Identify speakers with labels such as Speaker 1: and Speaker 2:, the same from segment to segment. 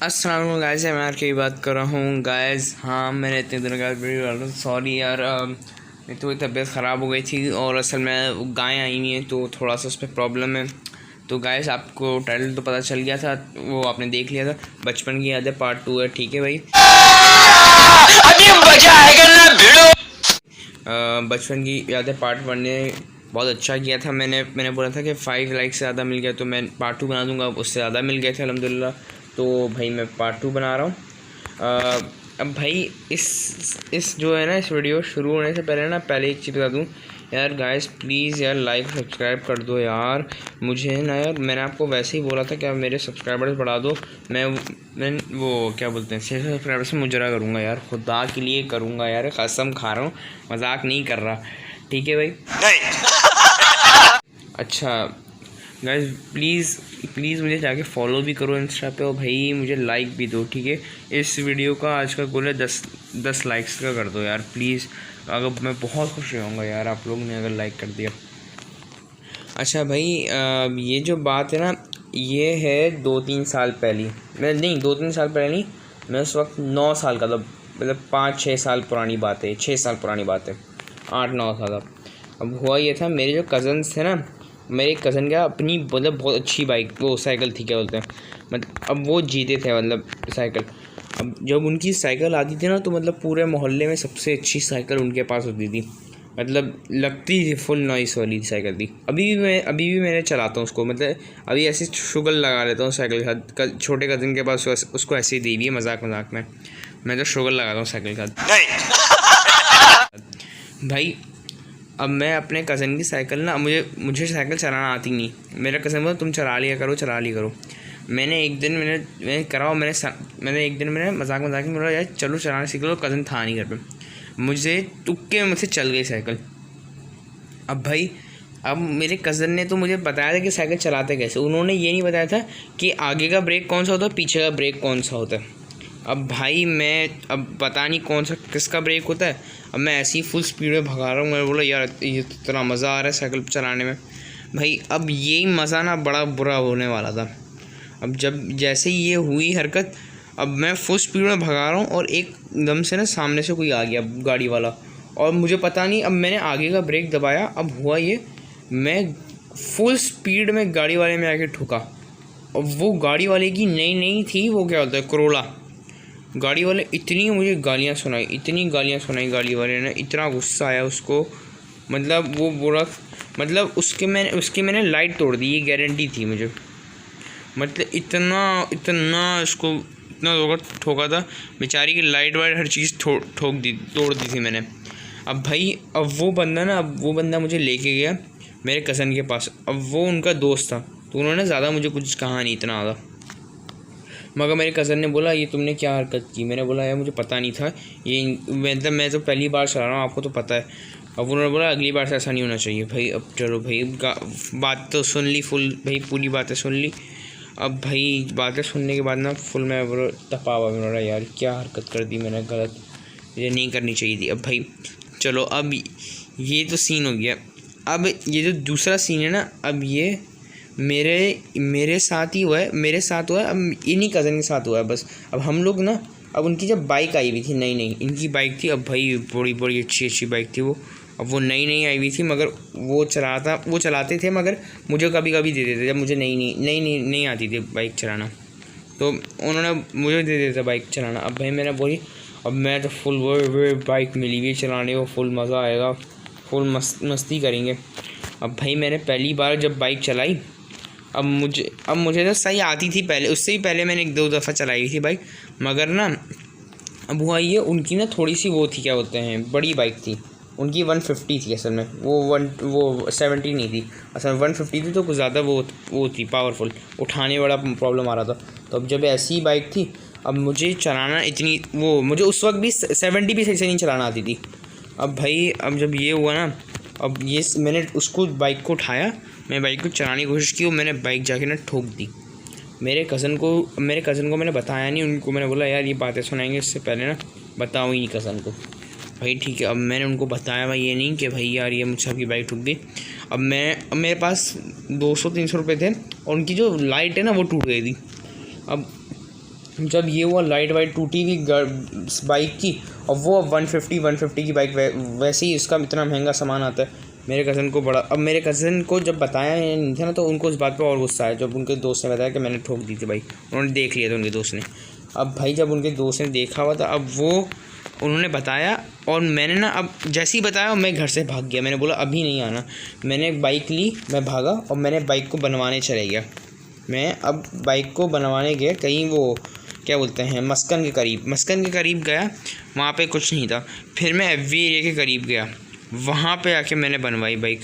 Speaker 1: अस्सलाम वालेकुम गाइस, मैं यार की बात कर रहा हूँ गाइस। हाँ, मैंने इतने दिनों का वीडियो डाला था। सॉरी यार, मेरी थोड़ी तबीयत ख़राब हो गई थी और असल में गायें आई नहीं है तो थोड़ा सा उस पर प्रॉब्लम है। तो गाइस, आपको टाइटल तो पता चल गया था, वो आपने देख लिया था। बचपन की यादें पार्ट 2 है, ठीक है भाई। अभी मजा आएगा ना भिड़ो। बचपन की यादें पार्ट 1 ने बहुत अच्छा किया था। मैंने बोला था कि 5 लाइक से ज़्यादा मिल गया तो मैं पार्ट 2 बना दूंगा, उससे ज़्यादा मिल गए थे अल्हम्दुलिल्लाह। तो भाई मैं पार्ट 2 बना रहा हूँ। अब भाई इस जो है ना, इस वीडियो शुरू होने से पहले ना, पहले एक चीज़ बता दूँ यार गाइस, प्लीज़ यार लाइक सब्सक्राइब कर दो यार। मुझे ना यार, मैंने आपको वैसे ही बोला था कि आप मेरे सब्सक्राइबर्स बढ़ा दो। मैं वो क्या बोलते हैं, 600 सब्सक्राइबर से मुजरा करूँगा यार, खुदा के लिए करूँगा यार, कसम खा रहा हूँ, मजाक नहीं कर रहा, ठीक है भाई। अच्छा गाइस, प्लीज़ मुझे जाके फॉलो भी करो इंस्टा पे, और भाई मुझे लाइक भी दो, ठीक है। इस वीडियो का आज का गोल है 10 लाइक्स का कर दो यार प्लीज़। अगर मैं बहुत खुश रहूँगा यार आप लोग ने अगर लाइक कर दिया। अच्छा भाई, ये जो बात है ना, ये है 2-3 साल पहले। मैं नहीं, 2-3 साल पहले नहीं, मैं उस वक्त 9 साल का था। मतलब 5-6 साल पुरानी बात है, 6 साल पुरानी बात है, 8-9 साल। अब हुआ ये था, मेरे जो कज़न्स थे ना, मेरे कज़न का अपनी मतलब बहुत अच्छी बाइक, वो साइकिल थी, क्या बोलते हैं, मतलब अब वो जीते थे मतलब साइकिल। अब जब उनकी साइकिल आती थी ना, तो मतलब पूरे मोहल्ले में सबसे अच्छी साइकिल उनके पास होती थी, मतलब लगती थी, फुल नॉइस वाली साइकिल थी। अभी भी मैं चलाता हूँ उसको, मतलब अभी ऐसे शुगर लगा लेता हूँ साइकिल के साथ। छोटे कज़न के पास उसको ऐसे ही दी हुई है, मजाक में मैं तो शुगर लगाता हूँ साइकिल के साथ। भाई अब मैं अपने कज़न की साइकिल ना, मुझे साइकिल चलाना आती नहीं। मेरा कज़न बोला तुम चला लिया करो। मैंने एक दिन मैंने एक दिन मजाक में बोला यार चलो चलाना सीख लो। कज़न था नहीं घर पे, मुझे तुक्के में से चल गई साइकिल। अब भाई, अब मेरे कज़न ने तो मुझे बताया था कि साइकिल चलाते कैसे, उन्होंने ये नहीं बताया था कि आगे का ब्रेक कौन सा होता है, पीछे का ब्रेक कौन सा होता है। अब भाई मैं अब पता नहीं कौन सा किसका ब्रेक होता है। अब मैं ऐसी फुल स्पीड में भगा रहा हूँ, मैं बोला यार ये तो इतना मज़ा आ रहा है साइकिल चलाने में। भाई अब यही मज़ा ना बड़ा बुरा होने वाला था। अब जब जैसे ही ये हुई हरकत, अब मैं फुल स्पीड में भगा रहा हूँ और एकदम से ना सामने से कोई आ गया गाड़ी वाला, और मुझे पता नहीं, अब मैंने आगे का ब्रेक दबाया। अब हुआ ये, मैं फुल स्पीड में गाड़ी वाले में आके ठुका, और वो गाड़ी वाले की नई थी, वो क्या होता है, करोला। गाड़ी वाले इतनी मुझे गालियाँ सुनाई गाड़ी वाले ने, इतना गुस्सा आया उसको, मतलब वो बुरा, मतलब उसकी मैंने लाइट तोड़ दी, ये गारंटी थी मुझे। मतलब इतना इसको इतना ठोका था, बेचारी की लाइट वाइट हर चीज़ तोड़ दी थी मैंने। अब भाई, अब वो बंदा मुझे लेके गया मेरे कज़न के पास। अब वो उनका दोस्त था, तो उन्होंने ज़्यादा मुझे कुछ कहा नहीं इतना ज़्यादा, मगर मेरे कज़न ने बोला ये तुमने क्या हरकत की। मैंने बोला यार मुझे पता नहीं था, ये मतलब मैं तो पहली बार चला रहा हूँ, आपको तो पता है। अब उन्होंने बोला अगली बार से ऐसा नहीं होना चाहिए। भाई अब चलो भाई, बात तो सुन ली फुल, भाई पूरी बातें सुन ली। अब भाई बातें सुनने के बाद ना फुल मैं बोला तपा हुआ, बोला यार क्या हरकत कर दी मैंने, गलत, ये नहीं करनी चाहिए थी। अब भाई चलो, अब ये तो सीन हो गया। अब ये जो दूसरा सीन है ना, अब ये मेरे साथ हुआ है, अब इन्हीं कज़न के साथ हुआ है बस। अब हम लोग ना, अब उनकी जब बाइक आई हुई थी, नई इनकी बाइक थी। अब भाई बड़ी अच्छी बाइक थी वो। अब वो नई आई हुई थी, मगर वो चलाते थे, मगर मुझे कभी कभी दे देते जब मुझे नहीं आती थी बाइक चलाना, तो उन्होंने मुझे दे देता बाइक चलाना। अब भाई मैंने बोली अब मैं तो फुल वो बाइक मिली हुई चलाने को, फुल मज़ा आएगा, फुल मस्ती करेंगे। अब भाई मैंने पहली बार जब बाइक चलाई, अब मुझे तो सही आती थी पहले, उससे ही पहले मैंने 1-2 दफ़ा चलाई थी बाइक, मगर ना अब हुआ ये, उनकी ना थोड़ी सी वो थी, क्या बोलते हैं, बड़ी बाइक थी उनकी, 150 थी असल में, वो 70 नहीं थी असल में, 150 थी, तो कुछ ज़्यादा वो थी पावरफुल, उठाने वाला प्रॉब्लम आ रहा था। तो अब जब ऐसी बाइक थी, अब मुझे चलाना मुझे उस वक्त भी 70 भी सही से नहीं चलाना आती थी। अब भाई, अब जब ये हुआ ना, अब ये मैंने उसको बाइक को उठाया, मैं बाइक को चलाने की कोशिश की, और मैंने बाइक जाके ना ठोक दी। मेरे कज़न को मैंने बताया नहीं, उनको मैंने बोला यार ये बातें सुनाएंगे, इससे पहले ना बताओ ही नहीं कज़न को। भाई ठीक है, अब मैंने उनको बताया भाई ये नहीं कि भाई यार ये मुझसे आपकी बाइक ठुक गई। अब मेरे पास 200-300 रुपये थे, और उनकी जो लाइट है ना वो टूट गई थी। अब जब ये हुआ लाइट वाइट टूटी हुई बाइक की, और वो 150 की बाइक वैसे ही इसका इतना महंगा सामान आता है। मेरे कज़न को बड़ा, अब मेरे कज़न को जब बताया नहीं था ना, तो उनको उस बात पे और गुस्सा आया जब उनके दोस्त ने बताया कि मैंने ठोक दी थी बाइक। उन्होंने देख लिया था उनके दोस्त ने। अब भाई जब उनके दोस्त ने देखा हुआ था, अब वो उन्होंने बताया, और मैंने ना अब जैसे ही बताया मैं घर से भाग गया। मैंने बोला अभी नहीं आना। मैंने एक बाइक ली, मैं भागा और मैंने बाइक को बनवाने चले गया। मैं अब बाइक को बनवाने गया कहीं, वो क्या बोलते हैं, मस्कन के करीब गया। वहाँ पे कुछ नहीं था। फिर मैं एफवी एरिया के करीब गया, वहाँ पे आके मैंने बनवाई बाइक।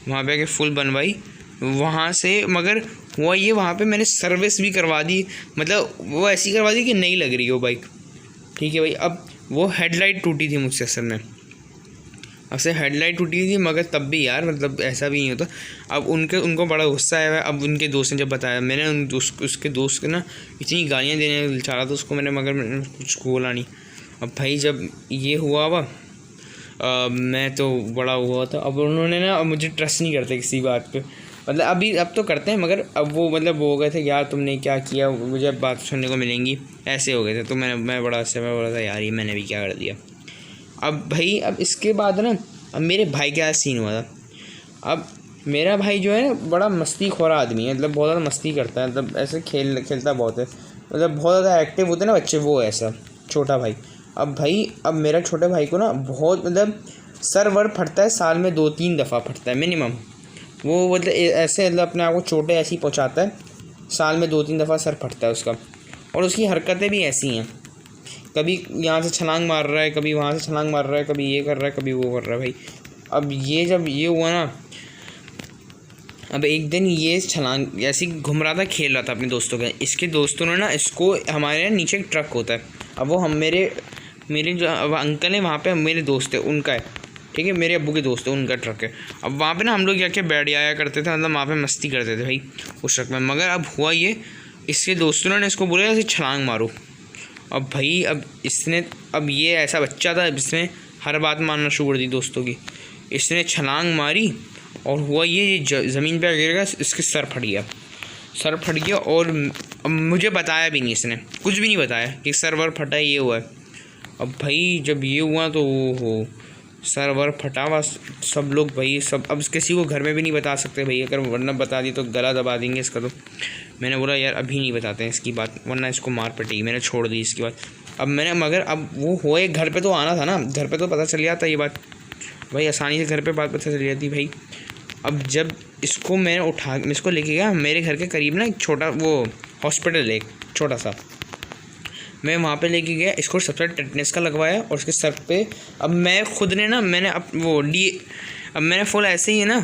Speaker 1: वहाँ पे आके फुल बनवाई वहाँ से। मगर हुआ ये, वहाँ पे मैंने सर्विस भी करवा दी, मतलब वो ऐसी करवा दी कि नहीं लग रही हो बाइक। ठीक है भाई। अब वो हेडलाइट टूटी थी मुझसे असल में, हेडलाइट टूटी थी, मगर तब भी यार मतलब ऐसा भी नहीं होता। अब उनको बड़ा गुस्सा आया है। अब उनके दोस्त ने जब बताया, मैंने उसके दोस्त को ना इतनी गालियाँ देने चाह रहा था उसको मैंने, मगर मैंने कुछ बोला नहीं। अब भाई जब ये हुआ मैं तो बड़ा हुआ था। अब उन्होंने ना, अब मुझे ट्रस्ट नहीं करते किसी बात पे, मतलब अब तो करते हैं, मगर अब वो मतलब वो हो गए थे यार तुमने क्या किया, मुझे बात सुनने को मिलेंगी, ऐसे हो गए थे। तो मैं बड़ा बोला था यार ये मैंने भी क्या कर दिया। अब भाई अब इसके बाद ना, अब मेरे भाई के साथ सीन हुआ था। अब मेरा भाई जो है बड़ा मस्तीखोर आदमी है, मतलब बहुत ज़्यादा मस्ती करता है, मतलब ऐसे खेलता बहुत है, मतलब बहुत ज़्यादा एक्टिव होते हैं ना बच्चे, वो ऐसा छोटा भाई। अब भाई अब मेरा छोटे भाई को ना बहुत मतलब सर वर फटता है, साल में 2-3 दफ़ा फटता है मिनिमम। वो मतलब ऐसे मतलब अपने आप को चोटें ऐसी पहुंचाता है, साल में 2-3 दफ़ा सर फटता है उसका। और उसकी हरकतें भी ऐसी हैं, कभी यहाँ से छलांग मार रहा है, कभी वहाँ से छलांग मार रहा है, कभी ये कर रहा है, कभी वो कर रहा है भाई। अब ये जब ये हुआ ना, अब एक दिन ये छलांग ऐसे घूम रहा था, खेल रहा था अपने दोस्तों के। इसके दोस्तों ने ना इसको, हमारे नीचे एक ट्रक होता है, अब वो हम मेरे जो अब अंकल है वहाँ पे मेरे दोस्त है उनका है, ठीक है, मेरे अब्बू के दोस्त है उनका ट्रक है। अब वहाँ पे ना हम लोग जाके बैठ जाया करते थे, मतलब वहाँ पे मस्ती करते थे भाई उस ट्रक में। मगर अब हुआ ये, इसके दोस्तों ने इसको बोला ऐसे छलांग मारो। अब भाई अब ये ऐसा बच्चा था जिसने हर बात मानना शुरू कर दी दोस्तों की। इसने छलांग मारी और हुआ ये ज़मीन पे गिरेगा, इसके सर फट गया। और मुझे बताया भी नहीं, इसने कुछ भी नहीं बताया कि सर वर फटा है, ये हुआ है। अब भाई जब ये हुआ तो हो सर वर फटा हुआ, सब लोग भाई सब, अब किसी को घर में भी नहीं बता सकते भाई, अगर वरना बता दी तो गला दबा देंगे इसका। तो मैंने बोला यार अभी नहीं बताते हैं इसकी बात, वरना इसको मार पटेगी। मैंने छोड़ दी इसकी बात। अब मैंने मगर अब वो हुए, घर पे तो आना था ना, घर पे तो पता चल जाता ये बात भाई, आसानी से घर पे बात पता चल जाती भाई। अब जब इसको मैं इसको लेके गया मेरे घर के करीब ना, एक छोटा वो हॉस्पिटल है एक छोटा सा, मैं वहाँ पे लेके गया। इसको सबसे टेटनेस का लगवाया और उसके सर पे, अब मैं खुद ने ना अब मैंने फुल ऐसे ही है ना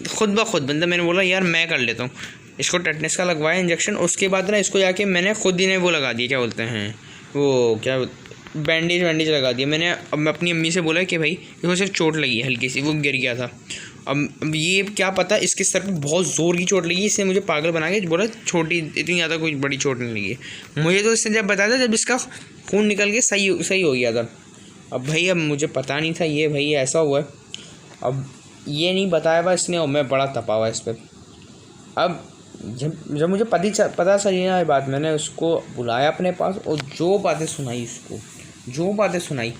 Speaker 1: खुद ब खुद मतलब मैंने बोला यार मैं कर लेता हूँ। इसको टेटनेस का लगवाया इंजेक्शन। उसके बाद ना इसको जाके मैंने खुद ही ने वो लगा दिया, क्या बोलते हैं वो, क्या बैंडेज लगा दिया मैंने। अब मैं अपनी अम्मी से बोला कि भाई इसको सिर्फ चोट लगी है हल्की सी, वो गिर गया था। अब ये क्या पता इसके सर पे बहुत ज़ोर की चोट लगी, इससे मुझे पागल बना के बोला छोटी, इतनी ज़्यादा कोई बड़ी चोट नहीं लगी। मुझे तो इसने जब बताया था जब इसका खून निकल के सही हो गया था। अब भाई अब मुझे पता नहीं था ये भाई ऐसा हुआ है। अब ये नहीं बताया हुआ इसने और मैं बड़ा तपा हुआ इस पर। अब जब मुझे पता चली ना ये बात, मैंने उसको बुलाया अपने पास और जो बातें सुनाई,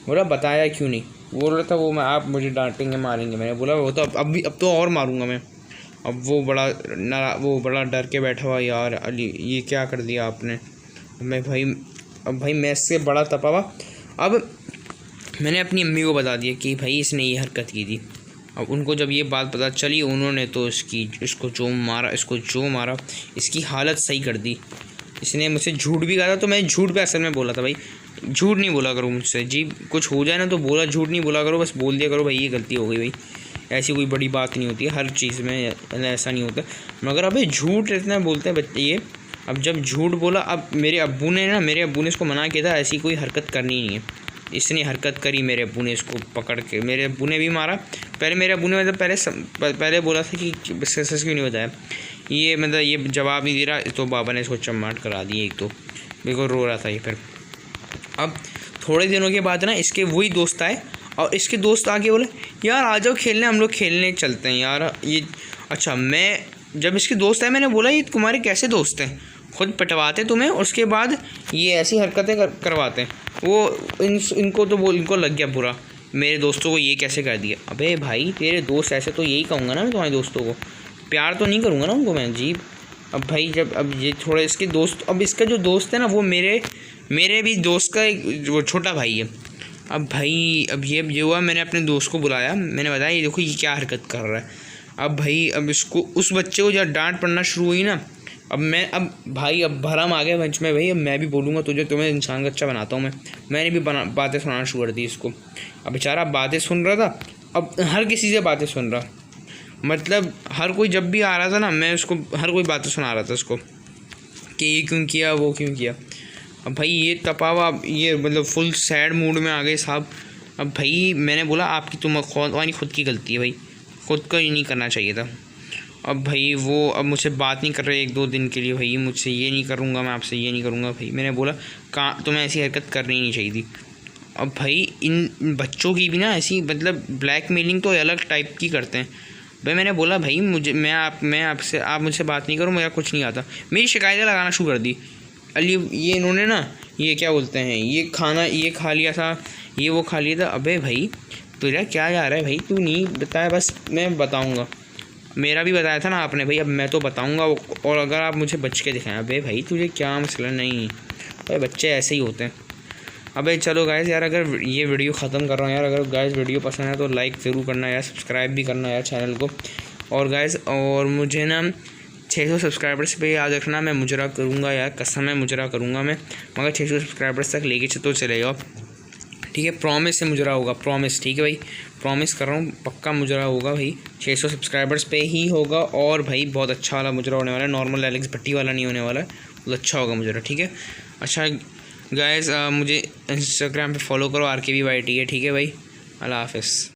Speaker 1: बोला बताया क्यों नहीं, बोल रहा था वो मैं आप मुझे डांटेंगे मारेंगे। मैंने बोला वो तो अब तो और मारूंगा मैं। अब वो बड़ा डर के बैठा हुआ, यार अली ये क्या कर दिया आपने। अब भाई मैं इससे बड़ा तपा हुआ। अब मैंने अपनी अम्मी को बता दिया कि भाई इसने ये हरकत की थी। अब उनको जब ये बात पता चली, उन्होंने तो इसको जो मारा इसकी हालत सही कर दी। इसने मुझसे झूठ भी कहा था, तो मैं झूठ पे असल में बोला था भाई, झूठ नहीं बोला करो मुझसे जी, कुछ हो जाए ना तो बोला, झूठ नहीं बोला करो, बस बोल दिया करो भाई ये गलती हो गई भाई, ऐसी कोई बड़ी बात नहीं होती है, हर चीज़ में ऐसा नहीं होता। मगर अभी झूठ इतना बोलते हैं बच्चे ये। अब जब झूठ बोला, अब मेरे अब्बू ने इसको मना किया था ऐसी कोई हरकत करनी नहीं है। इसने हरकत करी, मेरे अब्बू ने इसको पकड़ के, मेरे अब्बू ने भी मारा। पहले मेरे अब्बू ने मतलब पहले बोला था कि सच क्यों नहीं बताया, ये मतलब ये जवाब नहीं दे रहा, तो बाबा ने इसको चम्माट करा दी एक, तो बिल्कुल रो रहा था ये। फिर अब थोड़े दिनों के बाद ना इसके वही दोस्त आए और इसके दोस्त आके बोले यार आ जाओ खेलने, हम लोग खेलने चलते हैं यार ये। अच्छा, मैं जब इसके दोस्त आए मैंने बोला ये तुम्हारे कैसे दोस्त हैं, खुद पटवाते तुम्हें, उसके बाद ये ऐसी हरकतें करवाते हैं। वो इनको तो इनको लग गया बुरा, मेरे दोस्तों को ये कैसे कर दिया। अबे भाई तेरे दोस्त ऐसे तो यही कहूँगा ना मैं तुम्हारे दोस्तों को, प्यार तो नहीं करूँगा ना उनको मैं जी। अब भाई जब अब ये थोड़े इसके दोस्त, अब इसका जो दोस्त है ना वो मेरे भी दोस्त का एक वो छोटा भाई है। अब भाई अब ये हुआ, मैंने अपने दोस्त को बुलाया, मैंने बताया ये देखो ये क्या हरकत कर रहा है। अब भाई अब इसको उस बच्चे को जब डांट पड़ना शुरू हुई ना, अब भाई अब भरम आ गया मंच में। भाई अब मैं भी बोलूँगा तुझे, तुम्हें इंसान का अच्छा बनाता हूँ मैंने भी बातें सुनाना शुरू कर दी इसको। अब बेचारा बातें सुन रहा था, अब हर किसी से बातें सुन रहा, मतलब हर कोई जब भी आ रहा था ना मैं उसको हर कोई बातें सुना रहा था उसको कि ये क्यों किया वो क्यों किया। अब भाई ये तपावा ये मतलब फुल सैड मूड में आ गए साहब। अब भाई मैंने बोला आपकी तुम्हारी खुद की गलती है भाई, खुद को ही नहीं करना चाहिए था। अब भाई वो अब मुझसे बात नहीं कर रहे 1-2 दिन के लिए, भाई मुझसे ये नहीं करूँगा, मैं आपसे ये नहीं करूँगा। भाई मैंने बोला तुम्हें ऐसी हरकत करनी नहीं चाहिए थी। अब भाई इन बच्चों की भी ना ऐसी मतलब ब्लैकमेलिंग तो अलग टाइप की करते हैं। भाई मैंने बोला भाई मुझे मैं आपसे आप मुझसे बात नहीं करो, मेरा कुछ नहीं आता। मेरी शिकायतें लगाना शुरू कर दी। अली ये इन्होंने ना ये क्या बोलते हैं ये खाना ये खा लिया था, ये वो खा लिया था। अबे भाई तुझे क्या जा रहा है भाई, तू नहीं बताया बस मैं बताऊँगा, मेरा भी बताया था ना आपने भाई, अब मैं तो बताऊँगा। और अगर आप मुझे बच के दिखाएं। अबे भाई तुझे क्या मसला, नहीं भाई बच्चे ऐसे ही होते हैं। अबे चलो गाइस यार, अगर ये वीडियो ख़त्म कर रहा हूँ यार, अगर गाइस वीडियो पसंद है तो लाइक ज़रूर करना यार, सब्सक्राइब भी करना यार चैनल को। और गाइस और मुझे ना 600 सब्सक्राइबर्स पे याद रखना, मैं मुजरा करूँगा यार, कसम है मुजरा करूँगा मैं, मगर 600 सब्सक्राइबर्स तक लेके तो चलेगा, ठीक है। प्रॉमिस से मुजरा होगा, प्रॉमिस, ठीक है भाई, प्रॉमिस कर रहा हूँ पक्का मुजरा होगा भाई, 600 सब्सक्राइबर्स पे ही होगा। और भाई बहुत अच्छा वाला मुजरा होने वाला है, नॉर्मल एलेक्स भट्टी वाला नहीं होने वाला है, बहुत अच्छा होगा मुजरा, ठीक है। अच्छा गाइस मुझे इंस्टाग्राम पे फॉलो करो RKBYT है, ठीक है भाई। अल्लाह हाफ़िज़।